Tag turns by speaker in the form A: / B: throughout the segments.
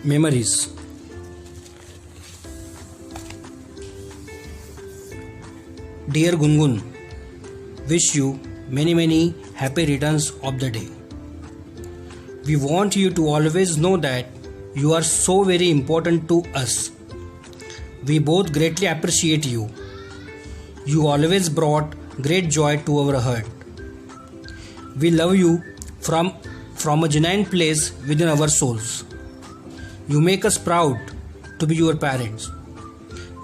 A: Memories. Dear Gungun, wish you many happy returns of the day. We want you to always know that you are so very important to us. We both greatly appreciate you. You always brought great joy to our heart. We love you from a genuine place within our souls. You make us proud to be your parents.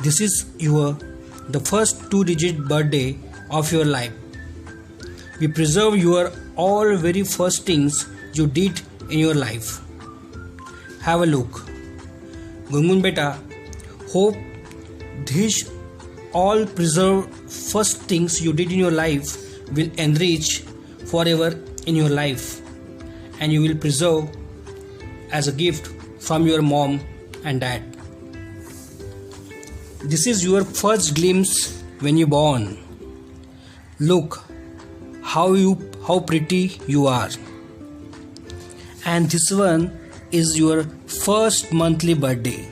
A: This is the first 2-digit birthday of your life. We preserve your all very first things you did in your life. Have a look. Gungun beta, hope these all preserved first things you did in your life will enrich forever in your life, and you will preserve as a gift from your mom and dad. This is your first glimpse when you born. Look how pretty you are. And this one is your first monthly birthday.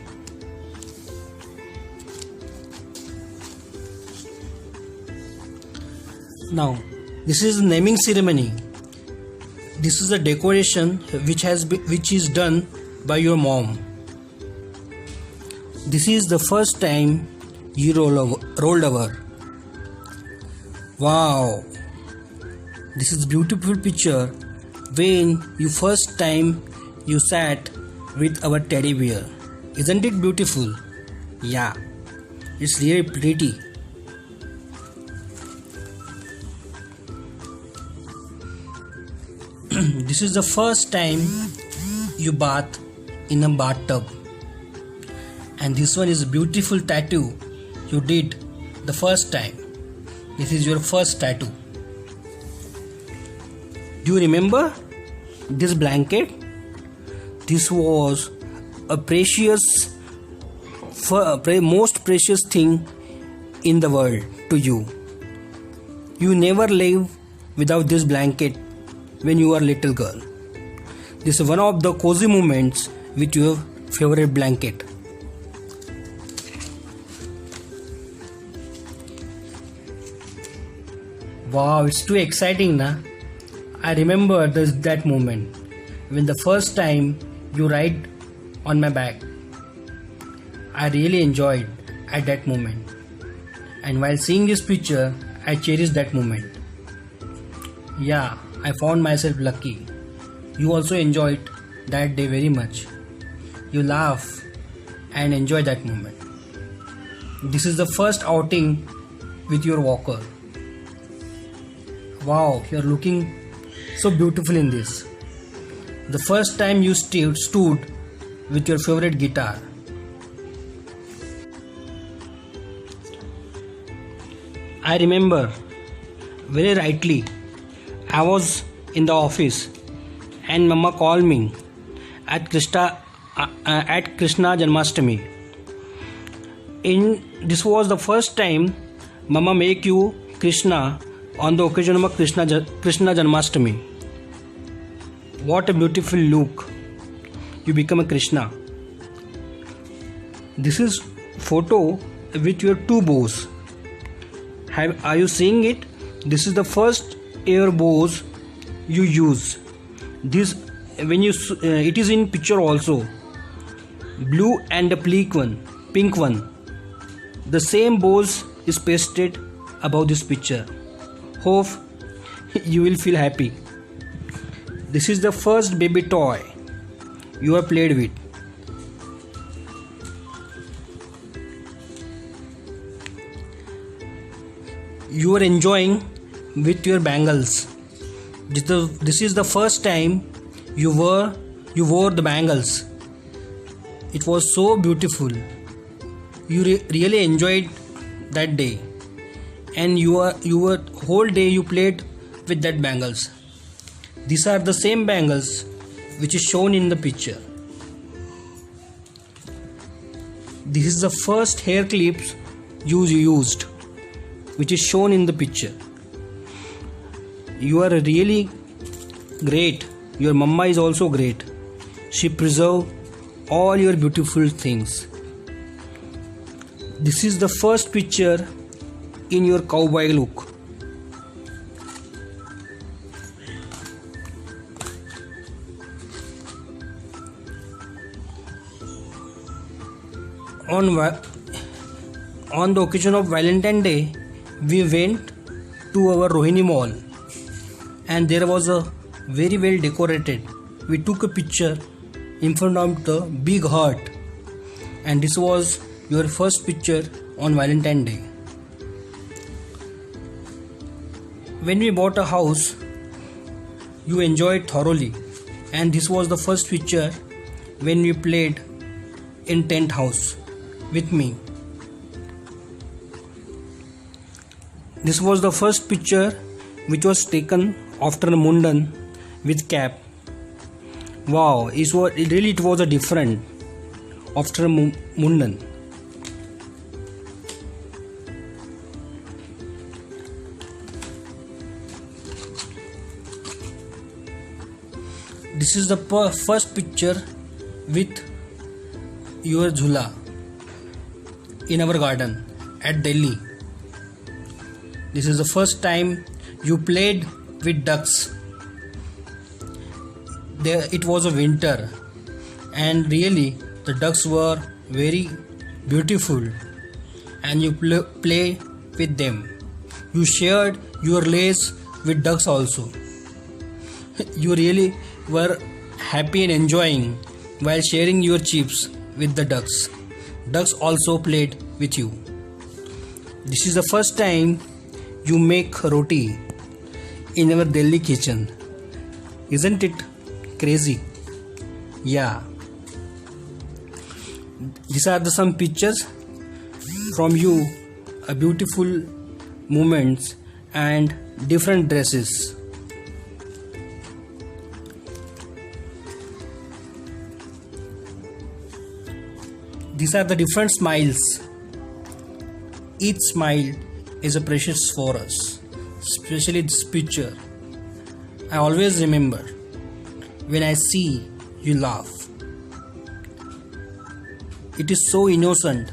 A: Now, this is the naming ceremony. This is a decoration which is done by your mom. This is the first time you rolled over. Wow! This is beautiful picture when you first time you sat with our teddy bear. Isn't it beautiful? Yeah, it's really pretty. This is the first time you bath in a bathtub. And this one is a beautiful tattoo you did the first time. This is your first tattoo. Do you remember this blanket? This was a most precious thing in the world to you. You never live without this blanket when you are little girl. This is one of the cozy moments with your favorite blanket. Wow, it's too exciting, na? I remember that moment when the first time you ride on my back. I really enjoyed at that moment. And while seeing this picture, I cherish that moment. Yeah, I found myself lucky. You also enjoyed that day very much. You laugh and enjoy that moment. This is the first outing with your walker. Wow, you're looking so beautiful in this. The first time you stood with your favorite guitar. I remember very rightly. I was in the office and Mama called me at Krishna Janmashtami. This was the first time Mama make you Krishna on the occasion of Krishna Janmashtami. What a beautiful look. You become a Krishna. This is photo with your two bows. Are you seeing it? This is the first air bows you use. This it is in picture also. Blue and the pink one. The same bows is pasted above this picture. Hope you will feel happy. This is the first baby toy you have played with. You are enjoying with your bangles. This is the first time you wore the bangles. It was so beautiful. You really enjoyed that day, and you were whole day you played with that bangles. These are the same bangles which is shown in the picture. This is the first hair clips you used, which is shown in the picture. You are really great. Your mama is also great. She preserved all your beautiful things. This is the first picture in your cowboy look. On the occasion of Valentine's Day, we went to our Rohini Mall and there was a very well decorated. We took a picture in front of the big heart, and this was your first picture on Valentine's Day. When we bought a house, you enjoyed thoroughly, and this was the first picture when we played in tent house with me. This was the first picture which was taken after Mundan with cap. Wow, it was a different after Mundan. This is the first picture with your Jhula in our garden at Delhi. This is the first time you played with ducks. It was a winter, and really the ducks were very beautiful, and you play with them. You shared your lace with ducks also. You really were happy and enjoying while sharing your chips with the ducks. Ducks also played with you. This is the first time you make roti in our Delhi kitchen. Isn't it crazy? Yeah. These are some pictures from you, beautiful moments and different dresses. These are the different smiles. Each smile is a precious for us, especially this picture. I always remember when I see you laugh. It is so innocent,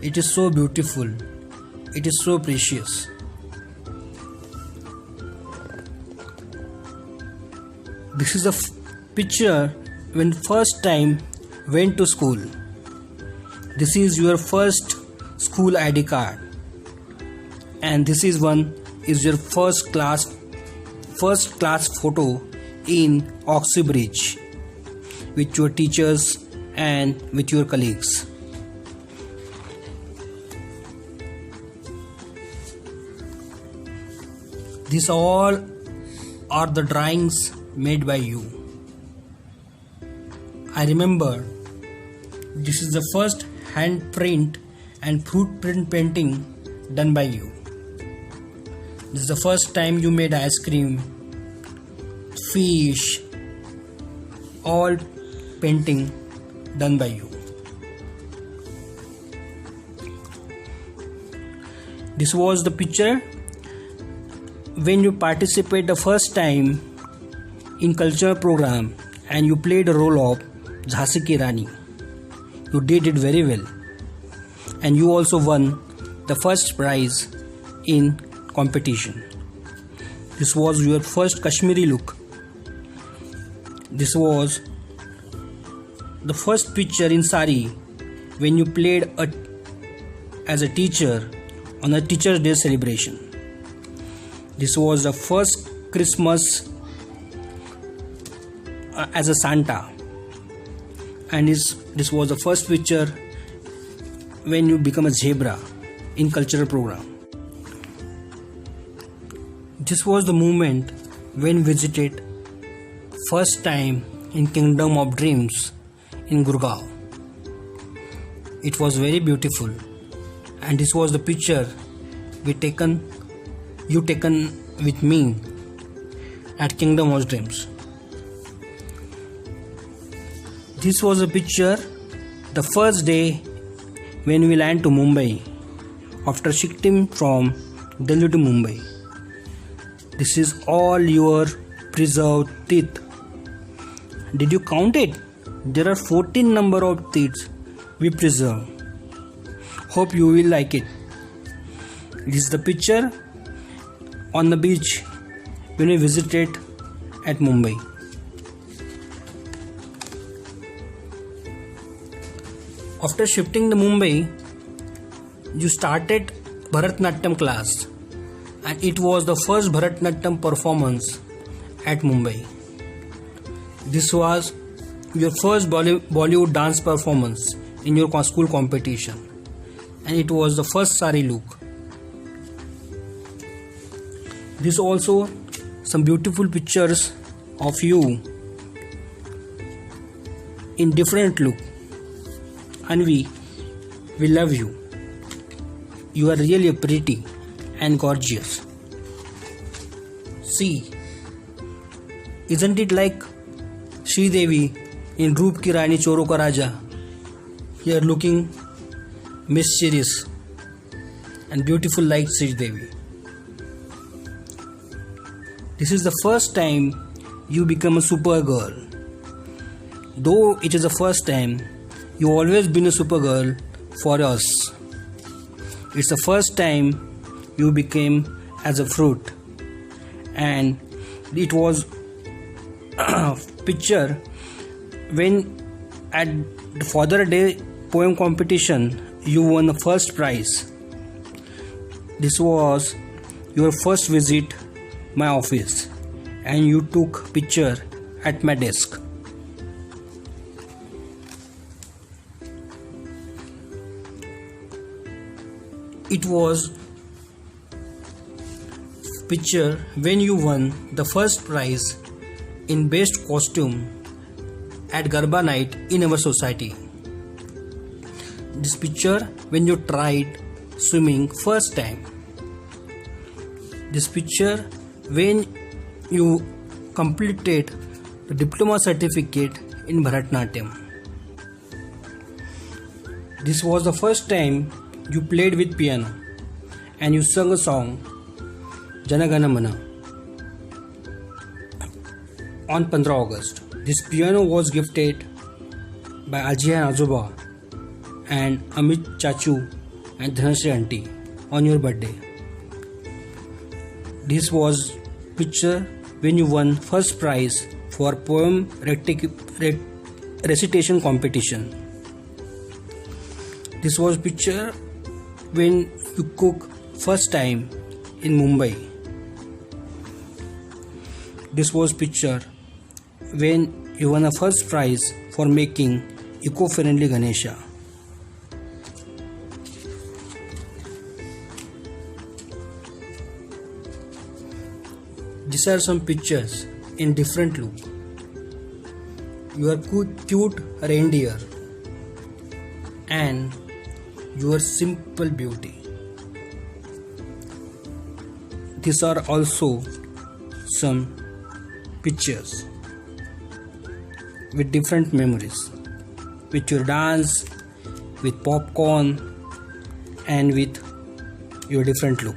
A: it is so beautiful, it is so precious. This is a picture when first time went to school. This is your first school ID card, and this is your first class photo in Oxley Bridge with your teachers and with your colleagues. These all are the drawings made by you. I remember this is the first hand print and footprint painting done by you. This is the first time you made ice cream, fish, all painting done by you. This was the picture when you participate the first time in cultural program and you played the role of Jhansi Ki Rani. You did it very well, and you also won the first prize in competition. This was your first Kashmiri look. This was the first picture in sari when you played as a teacher on a Teacher's Day celebration. This was the first Christmas as a Santa, and this was the first picture when you become a zebra in cultural program. This was the moment when visited first time in Kingdom of Dreams in Gurgaon. It was very beautiful, and this was the picture you taken with me at Kingdom of Dreams. This was a picture the first day when we land to Mumbai after shifting from Delhi to Mumbai. This is all your preserved teeth. Did you count it? There are 14 number of teeth we preserve. Hope you will like it. This is the picture on the beach when we visited at Mumbai. After shifting to Mumbai, you started Bharatnatyam class, and it was the first Bharatnatyam performance at Mumbai. This was your first Bollywood dance performance in your school competition, and it was the first sari look. This also some beautiful pictures of you in different look, and we love you. You are really pretty and gorgeous. See, isn't it like Sri Devi in Roop Ki Rani Choro Ka Raja? You are looking mysterious and beautiful like Sri Devi. This is the first time you become a super girl. Though it is the first time, you always been a super girl for us. It's the first time you became as a fruit, and it was a picture when at the Father Day poem competition you won the first prize. This was your first visit my office, and you took picture at my desk. It was picture when you won the first prize in best costume at Garba night in our society. This picture when you tried swimming first time. This picture when you completed the diploma certificate in Bharatnatyam. This was the first time you played with piano and you sung a song Jana Gana Mana on 15 August. This piano was gifted by Aji and Ajoba and Amit Chachu and Dhanasri Aunty on your birthday. This was picture when you won first prize for poem recitation competition. This was picture when you cook first time in Mumbai. This was picture when you won a first prize for making eco-friendly Ganesha. These are some pictures in different look. Your cute reindeer and your simple beauty. These are also some pictures with different memories, with your dance, with popcorn, and with your different look.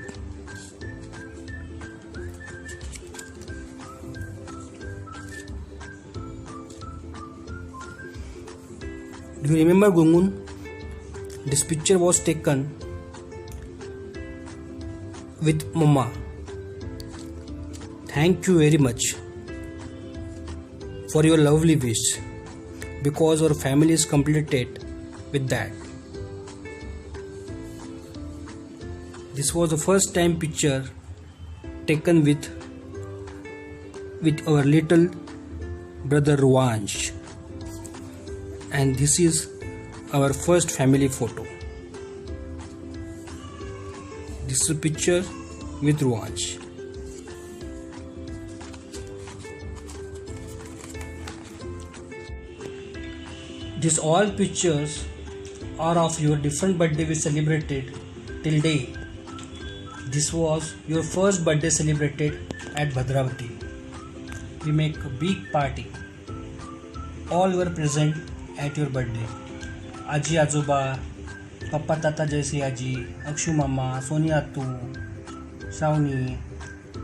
A: Do you remember Gungun? This picture was taken with Mama. Thank you very much for your lovely wish, because our family is completed with that. This was the first time picture taken with our little brother Ruansh, and this is our first family photo. This is a picture with Ruansh. These all pictures are of your different birthday we celebrated till day. This was your first birthday celebrated at Bhadravati. We make a big party. All were present at your birthday. Aji Ajoba, Papa Tata Jaisi Aji, Akshu Mama, Sonia Atu, Shauni,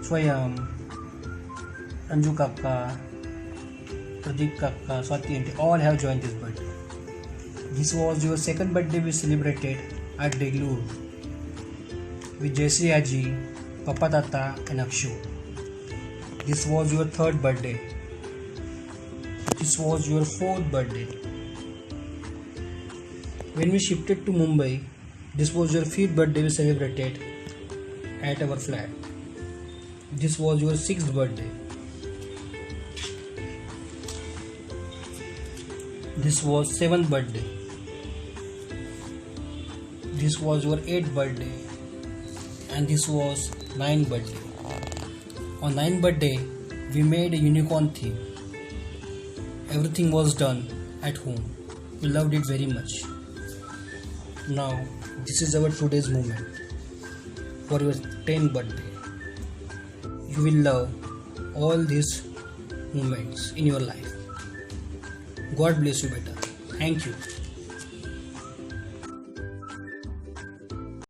A: Swayam, Anju Kaka, Pradeep Kaka, Swati aunty, all have joined this birthday. This was your second birthday we celebrated at Deglur with Jaisri Aji, Papa Tata and Akshu. This was your third birthday. This was your fourth birthday. When we shifted to Mumbai, this was your fifth birthday we celebrated at our flat. This was your sixth birthday. This was seventh birthday. This was your eighth birthday. And this was ninth birthday. On ninth birthday, we made a unicorn theme. Everything was done at home. We loved it very much. Now, this is our today's moment for your 10th birthday. You will love all these moments in your life. God bless you, beta. Thank you.